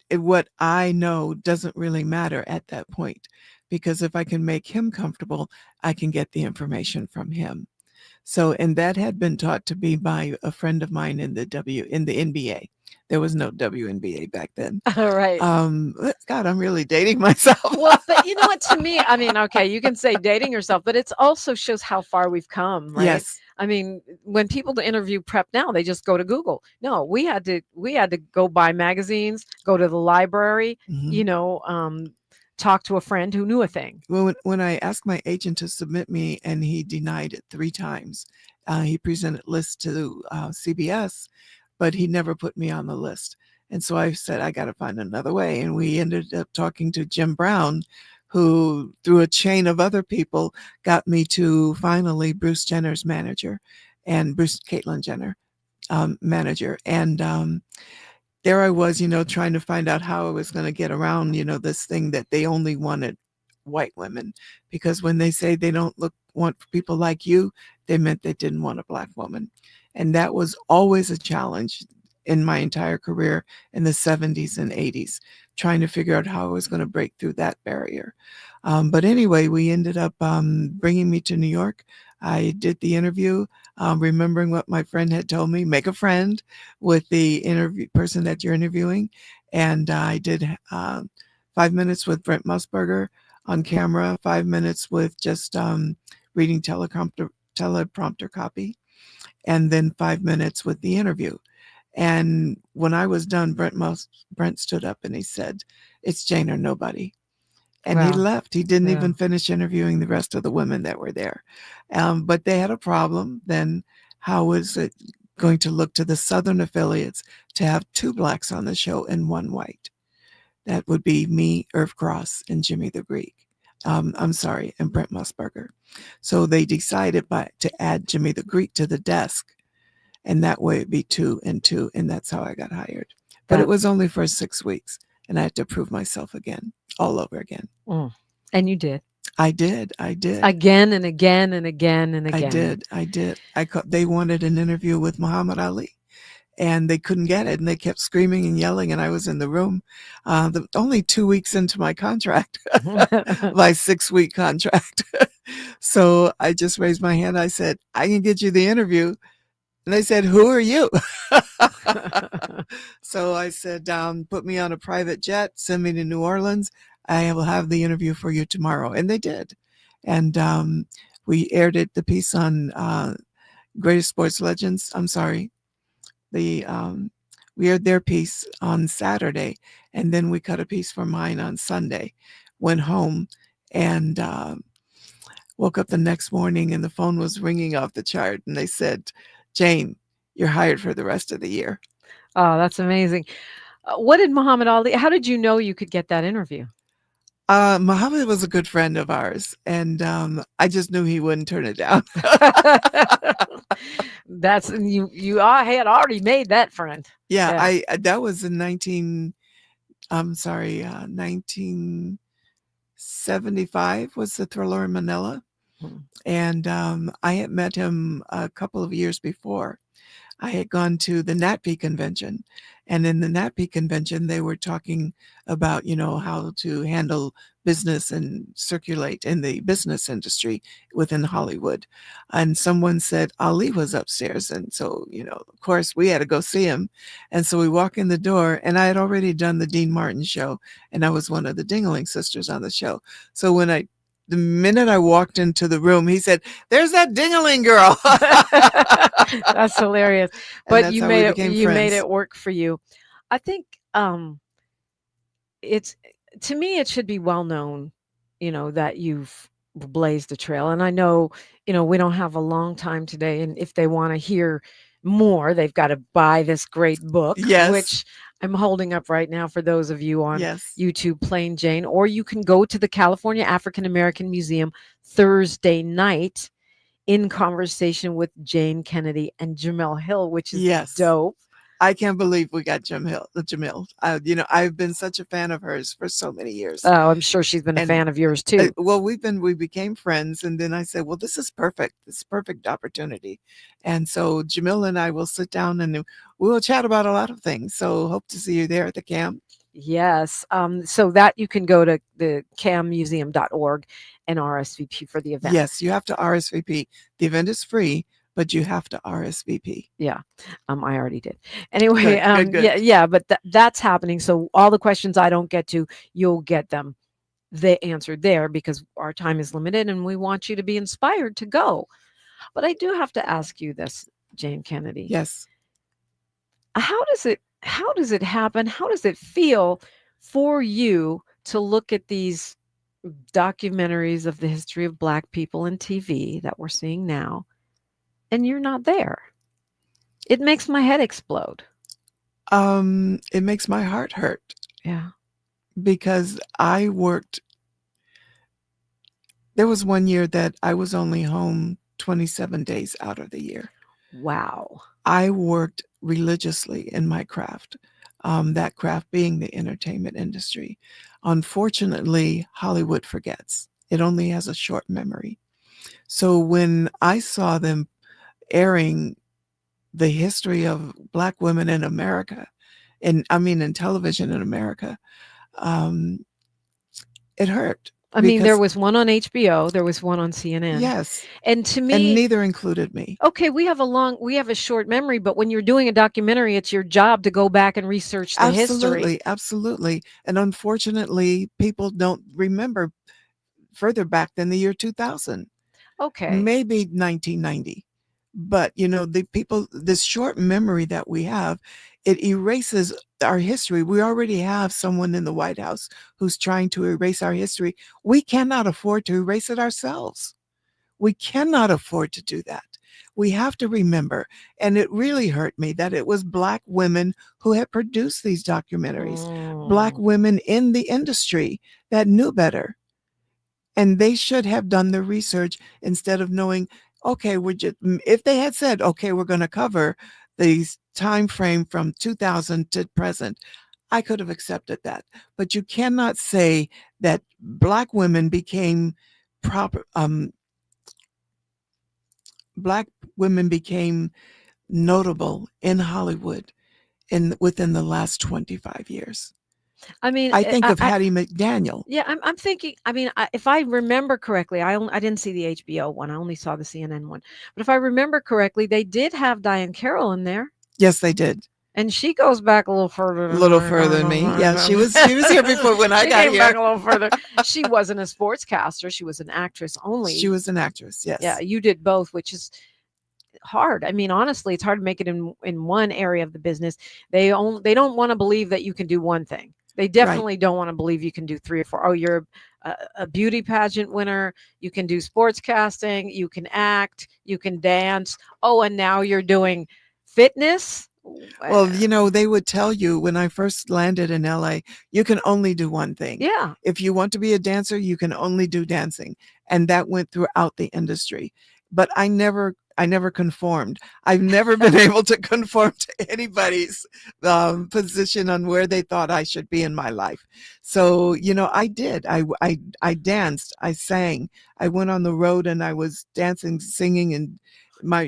I know doesn't really matter at that point, because if I can make him comfortable, I can get the information from him. So, and that had been taught to me by a friend of mine in the NBA. There was no WNBA back then. All right. God, I'm really dating myself. Well, but you know what, to me, I mean, okay, you can say dating yourself, but it also shows how far we've come, right? Yes. I mean, when people to interview prep now, they just go to Google. No, we had to go buy magazines, go to the library, talk to a friend who knew a thing. Well, when I asked my agent to submit me and he denied it 3 times, he presented lists to CBS, but he never put me on the list. And so I said, I got to find another way. And we ended up talking to Jim Brown, who through a chain of other people got me to finally Bruce Jenner's manager and Caitlyn Jenner manager. And there I was, trying to find out how I was going to get around, this thing that they only wanted white women, because when they say they don't want people like you, they meant they didn't want a Black woman. And that was always a challenge in my entire career in the 70s and 80s, trying to figure out how I was going to break through that barrier. But anyway, we ended up bringing me to New York. I did the interview, remembering what my friend had told me, make a friend with the interview person that you're interviewing. And I did 5 minutes with Brent Musburger on camera, 5 minutes with just reading teleprompter copy, and then 5 minutes with the interview. And when I was done, Brent stood up and he said, "It's Jayne or nobody." And he left. He didn't even finish interviewing the rest of the women that were there. But they had a problem. Then how was it going to look to the Southern affiliates to have 2 Blacks on the show and 1 white? That would be me, Irv Cross, and Jimmy the Greek. And Brent Musburger. So they decided to add Jimmy the Greek to the desk. And that way it'd be 2 and 2. And that's how I got hired. But it was only for 6 weeks. And I had to prove myself again, all over again. And you did. I did. Again and again and again and again. I did. They wanted an interview with Muhammad Ali. And they couldn't get it. And they kept screaming and yelling. And I was in the room only 2 weeks into my contract, my 6-week contract. So I just raised my hand. I said, "I can get you the interview." And they said, "Who are you?" So I said, "Put me on a private jet, send me to New Orleans. I will have the interview for you tomorrow." And they did. And we aired the piece on Greatest Sports Legends. I'm sorry. We aired their piece on Saturday, and then we cut a piece for mine on Sunday. Went home and woke up the next morning, and the phone was ringing off the chart, and they said, "Jayne, you're hired for the rest of the year." Oh, that's amazing. What did Muhammad Ali? How did you know you could get that interview? Muhammad was a good friend of ours, and I just knew he wouldn't turn it down. That's you had already made that friend. Yeah. That was in 1975 was the Thriller in Manila. And I had met him a couple of years before. I had gone to the NatP convention, and in the NatP convention, they were talking about, how to handle business and circulate in the business industry within Hollywood. And someone said Ali was upstairs. And so, of course, we had to go see him. And so we walk in the door, and I had already done the Dean Martin show, and I was one of the Dingaling sisters on the show. So the minute I walked into the room, he said, "There's that Dingaling girl." That's hilarious. But you made it work for you. I think to me, it should be well known, that you've blazed a trail. And I know, we don't have a long time today. And if they want to hear more, they've got to buy this great book, which I'm holding up right now for those of you on YouTube, Plain Jane, or you can go to the California African American Museum Thursday night in conversation with Jayne Kennedy and Jamil Hill, which is dope. I can't believe we got Jamil. I've been such a fan of hers for so many years. Oh, I'm sure she's been a fan of yours too. Well, we became friends, and then I said, "Well, this is perfect. This is a perfect opportunity." And so Jamil and I will sit down and we will chat about a lot of things. So hope to see you there at the camp. Yes. So that you can go to the cammuseum.org and RSVP for the event. Yes, you have to RSVP. The event is free, but you have to RSVP. Yeah. I already did. Anyway, good. But that's happening. So all the questions I don't get to, you'll get them. They answered there because our time is limited and we want you to be inspired to go. But I do have to ask you this, Jayne Kennedy. Yes. How does it happen? How does it feel for you to look at these documentaries of the history of Black people in TV that we're seeing now, and you're not there? It makes my head explode. It makes my heart hurt. Yeah. Because I worked. There was one year that I was only home 27 days out of the year. Wow. I worked religiously in my craft. that craft being the entertainment industry. Unfortunately, Hollywood forgets. It only has a short memory. So when I saw them airing the history of Black women in America, in television in America, it hurt. I mean, there was one on HBO, there was one on CNN. Yes. And to me, and neither included me. Okay, we have a short memory, but when you're doing a documentary, it's your job to go back and research the history. Absolutely. And unfortunately, people don't remember further back than the year 2000. Okay. Maybe 1990. But, this short memory that we have, it erases our history. We already have someone in the White House who's trying to erase our history. We cannot afford to erase it ourselves. We cannot afford to do that. We have to remember, and it really hurt me that it was Black women who had produced these documentaries, Black women in the industry that knew better. And they should have done the research instead of knowing, okay, if they had said, okay, we're going to cover the time frame from 2000 to present, I could have accepted that. But you cannot say that Black women became Black women became notable in Hollywood within the last 25 years. I mean, I think of Hattie McDaniel. Yeah, I'm thinking. I mean, if I remember correctly, I didn't see the HBO one. I only saw the CNN one. But if I remember correctly, they did have Diane Carroll in there. Yes, they did. And she goes back a little further. Than me. Yeah, she was here before when I got came here. Back a little further. She wasn't a sportscaster. She was an actress only. She was an actress. Yes. Yeah, you did both, which is hard. I mean, honestly, it's hard to make it in one area of the business. They don't want to believe that you can do one thing. They definitely don't want to believe you can do 3 or 4. Oh, you're a beauty pageant winner. You can do sportscasting. You can act. You can dance. Oh, and now you're doing fitness. Well, they would tell you when I first landed in LA, you can only do one thing. Yeah. If you want to be a dancer, you can only do dancing. And that went throughout the industry. But I never conformed. I've never been able to conform to anybody's position on where they thought I should be in my life. So, I did. I danced. I sang. I went on the road and I was dancing, singing, and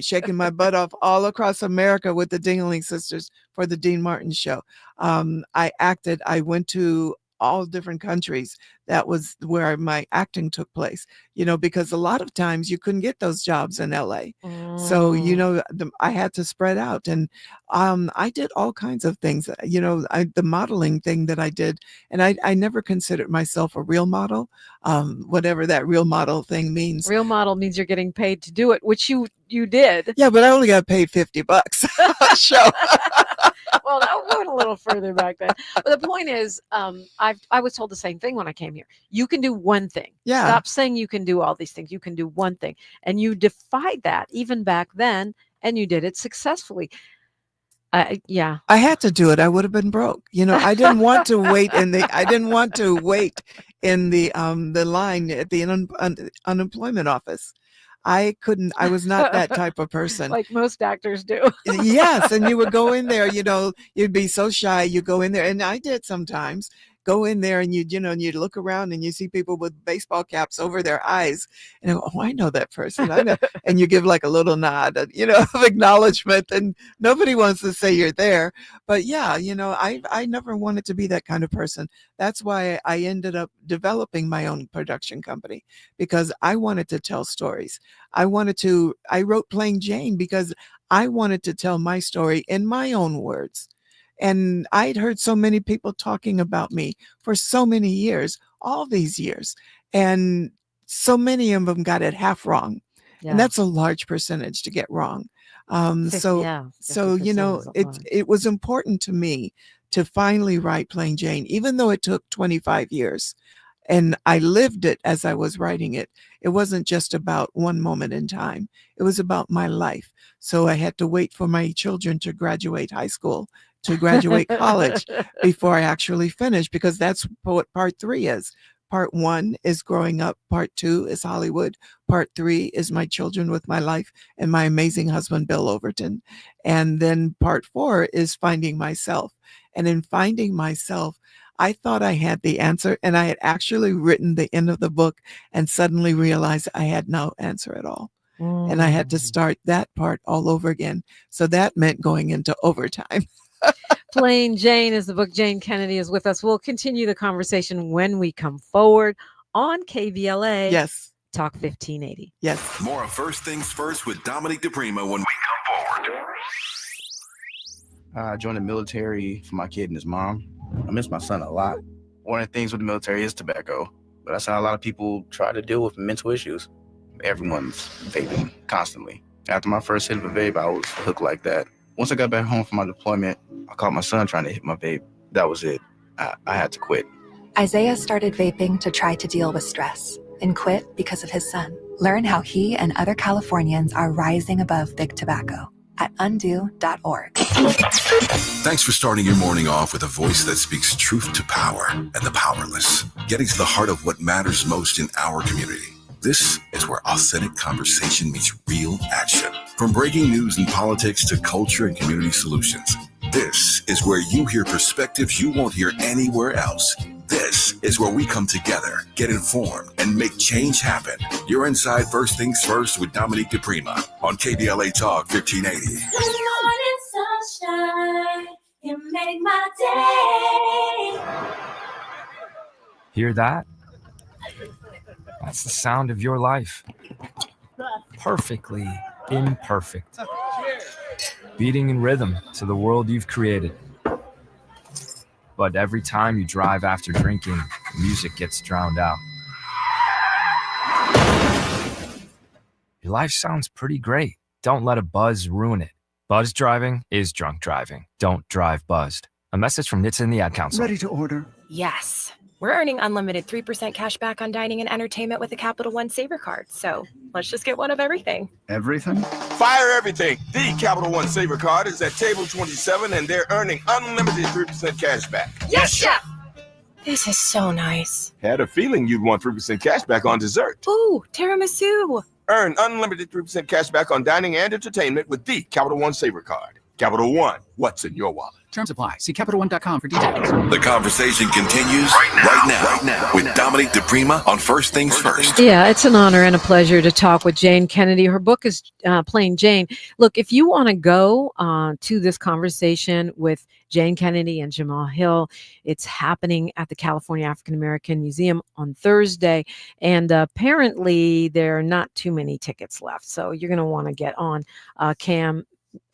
shaking my butt off all across America with the Dingling Sisters for the Dean Martin show. I acted. I went to all different countries. That was where my acting took place, because a lot of times you couldn't get those jobs in LA. So, I had to spread out, and I did all kinds of things, the modeling thing that I did. And I never considered myself a real model, whatever that real model thing means. Real model means you're getting paid to do it, which you did. Yeah, but I only got paid $50 a show. Well, that went a little further back then. But the point is, I was told the same thing when I came here. You can do one thing. Yeah. Stop saying you can do all these things. You can do one thing. And you defied that even back then, and you did it successfely. Yeah. I had to do it. I would have been broke. I didn't want to wait in the line at the unemployment office. I was not that type of person. Like most actors do. Yes. And you would go in there, you'd be so shy. You go in there. And I did sometimes go in there and you'd look around and you see people with baseball caps over their eyes. And oh, I know that person. I know. And you give like a little nod, of acknowledgement, and nobody wants to say you're there. But yeah, I never wanted to be that kind of person. That's why I ended up developing my own production company, because I wanted to tell stories. I wrote Playing Jayne because I wanted to tell my story in my own words. And I'd heard so many people talking about me for so many years, all these years. And so many of them got it half wrong. Yeah. And that's a large percentage to get wrong. It was important to me to finally write Playing Jayne, even though it took 25 years. And I lived it as I was writing it. It wasn't just about one moment in time. It was about my life. So I had to wait for my children to graduate high school, to graduate college before I actually finished, because that's what part 3 is. Part 1 is growing up. Part 2 is Hollywood. Part 3 is my children with my life and my amazing husband, Bill Overton. And then part 4 is finding myself. And in finding myself, I thought I had the answer, and I had actually written the end of the book and suddenly realized I had no answer at all. And I had to start that part all over again. So that meant going into overtime. Plain Jane is the book. Jayne Kennedy is with us. We'll continue the conversation when we come forward on KBLA. Yes. Talk 1580. Yes. More of First Things First with Dominique DePrima when we come forward. I joined the military for my kid and his mom. I miss my son a lot. One of the things with the military is tobacco, but that's how a lot of people try to deal with mental issues. Everyone's vaping constantly. After my first hit of a vape, I was hooked like that. Once I got back home from my deployment, I caught my son trying to hit my vape. That was it. I had to quit. Isaiah started vaping to try to deal with stress and quit because of his son. Learn how he and other Californians are rising above big tobacco at undo.org. Thanks for starting your morning off with a voice that speaks truth to power and the powerless, getting to the heart of what matters most in our community. This is where authentic conversation meets real action. From breaking news and politics to culture and community solutions, this is where you hear perspectives you won't hear anywhere else. This is where we come together, get informed, and make change happen. You're inside First Things First with Dominique DePrima on KBLA Talk 1580. Good morning, sunshine. You make my day. Hear that? That's the sound of your life. Perfectly imperfect. Beating in rhythm to the world you've created. But every time you drive after drinking, music gets drowned out. Your life sounds pretty great. Don't let a buzz ruin it. Buzz driving is drunk driving. Don't drive buzzed. A message from NHTSA and the Ad Council. Ready to order? Yes. We're earning unlimited 3% cash back on dining and entertainment with a Capital One Saver card. So let's just get one of everything. Everything? Fire everything. The Capital One Saver Card is at table 27, and they're earning unlimited 3% cash back. Yes, Chef! This is so nice. Had a feeling you'd want 3% cash back on dessert. Ooh, tiramisu. Earn unlimited 3% cash back on dining and entertainment with the Capital One Saver Card. Capital One, what's in your wallet? Terms apply. See CapitalOne.com for details. The conversation continues right now with Dominique DePrima on First Things First. Yeah, it's an honor and a pleasure to talk with Jayne Kennedy. Her book is Plain Jane. Look, if you want to go to this conversation with Jayne Kennedy and Jamal Hill, it's happening at the California African American Museum on Thursday. And apparently there are not too many tickets left. So you're going to want to get on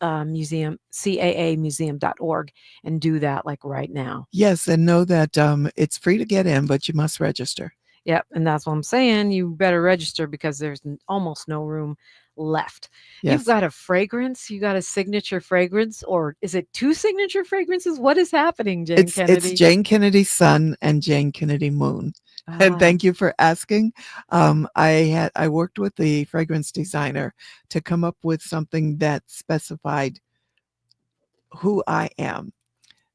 CAAmuseum.org and do that like right now. Yes, and know that it's free to get in, but you must register. Yep, and that's what I'm saying. You better register because there's almost no room left. Yes. You've got a fragrance. You got a signature fragrance, or is it two signature fragrances? What is happening, Jayne Kennedy? It's Jayne Kennedy Sun and Jayne Kennedy Moon. And thank you for asking. I worked with the fragrance designer to come up with something that specified who I am,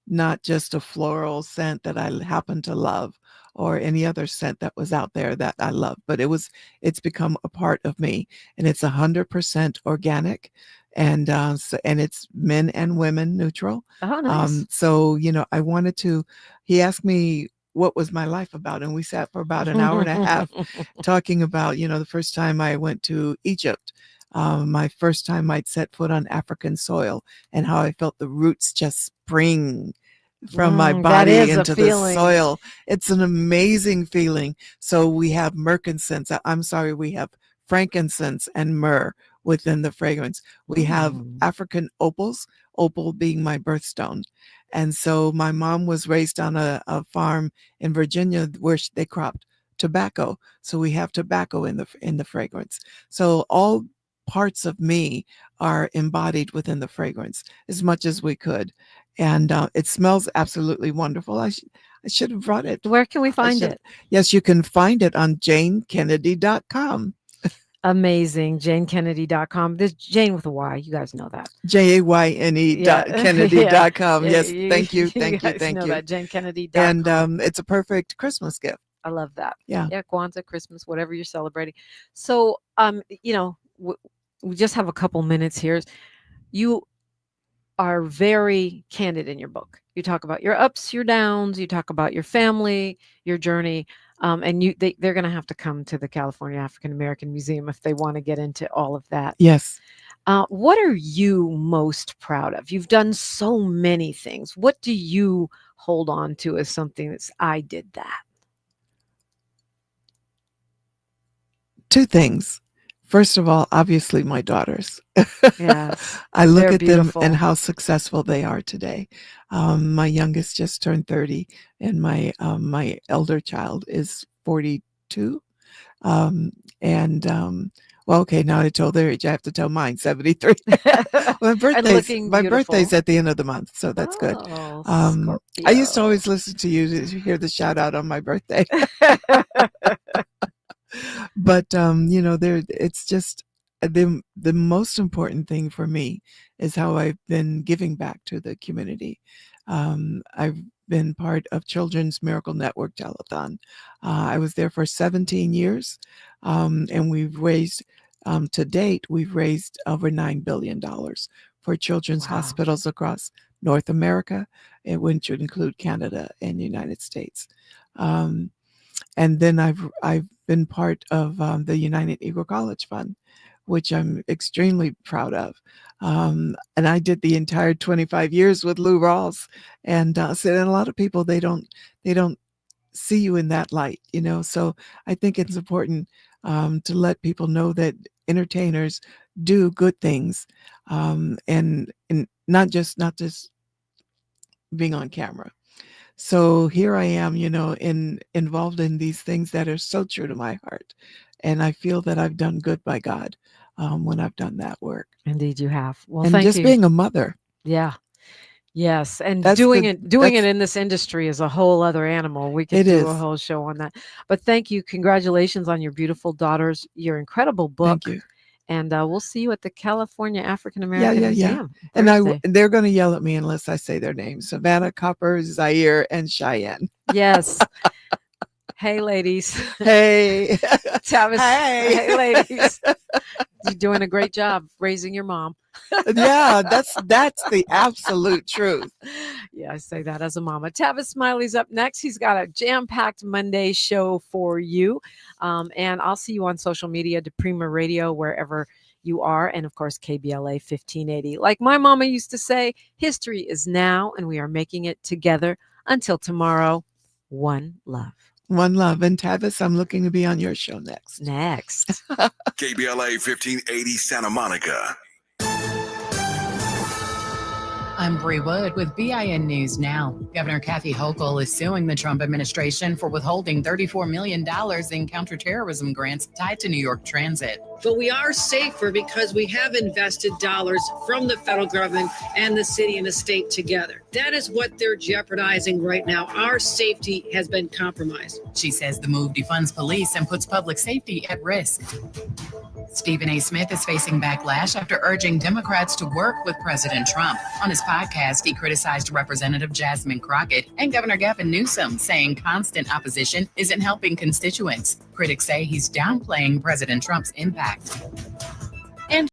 not just a floral scent that I happen to love or any other scent that was out there that I love, but it's become a part of me, and it's 100% organic, and it's men and women neutral. Oh, nice. So, I wanted to, he asked me what was my life about, and we sat for about an hour and a half talking about, the first time I went to Egypt, my first time I'd set foot on African soil, and how I felt the roots just spring from my body into the soil. It's an amazing feeling. So we have we have frankincense and myrrh within the fragrance. We have African opals, opal being my birthstone. And so my mom was raised on a farm in Virginia where they cropped tobacco. So we have tobacco in the fragrance. So all parts of me are embodied within the fragrance as much as we could. And it smells absolutely wonderful. I should have brought it. Where can we find it? Yes, you can find it on JayneKennedy.com. Amazing. JayneKennedy.com. This Jane with a Y. You guys know that. JayneKennedy.com. Yes. You thank you. Thank you. That. JayneKennedy.com. And it's a perfect Christmas gift. I love that. Yeah. Yeah. Kwanzaa, Christmas, whatever you're celebrating. So, we just have a couple minutes here. You are very candid in your book. You talk about your ups, your downs, you talk about your family, your journey, and they're going to have to come to the California African American Museum if they want to get into all of that. Yes. What are you most proud of? You've done so many things. What do you hold on to as something that's, I did that? Two things. First of all, obviously my daughters. Yes. I look They're at beautiful. them and how successful they are today. My youngest just turned 30 and my elder child is 42. Well, okay, now I told their age. I have to tell mine, 73. My birthday's at the end of the month, so that's good. I used to always listen to you to hear the shout out on my birthday. But it's just the most important thing for me is how I've been giving back to the community. I've been part of Children's Miracle Network Telethon. I was there for 17 years, and we've raised to date we've raised over $9 billion for children's hospitals across North America, which would include Canada and the United States. And then I've been part of the United Negro College Fund, which I'm extremely proud of. And I did the entire 25 years with Lou Rawls, and so a lot of people they don't see you in that light, So I think it's important to let people know that entertainers do good things, and not just being on camera. So here I am, involved in these things that are so true to my heart. And I feel that I've done good by God when I've done that work. Indeed, you have. Well, and thank just you. Being a mother. Yeah. Yes. And doing it in this industry is a whole other animal. We could do a whole show on that. But thank you. Congratulations on your beautiful daughters, your incredible book. Thank you. And we'll see you at the California African American Museum. And they're going to yell at me unless I say their names: Savannah, Copper, Zaire, and Cheyenne. Yes. Hey, ladies. Hey. Tavis. Hey. Hey, ladies. You're doing a great job raising your mom. Yeah, that's the absolute truth. Yeah, I say that as a mama. Tavis Smiley's up next. He's got a jam-packed Monday show for you. And I'll see you on social media, Deprima Radio, wherever you are. And of course, KBLA 1580. Like my mama used to say, history is now, and we are making it together. Until tomorrow, one love. One love. And Tavis, I'm looking to be on your show next. KBLA 1580 Santa Monica. I'm Bree Wood with BIN News Now. Governor Kathy Hochul is suing the Trump administration for withholding $34 million in counterterrorism grants tied to New York Transit. But we are safer because we have invested dollars from the federal government and the city and the state together. That is what they're jeopardizing right now. Our safety has been compromised. She says the move defunds police and puts public safety at risk. Stephen A. Smith is facing backlash after urging Democrats to work with President Trump. On his podcast, he criticized Representative Jasmine Crockett and Governor Gavin Newsom, saying constant opposition isn't helping constituents. Critics say he's downplaying President Trump's impact.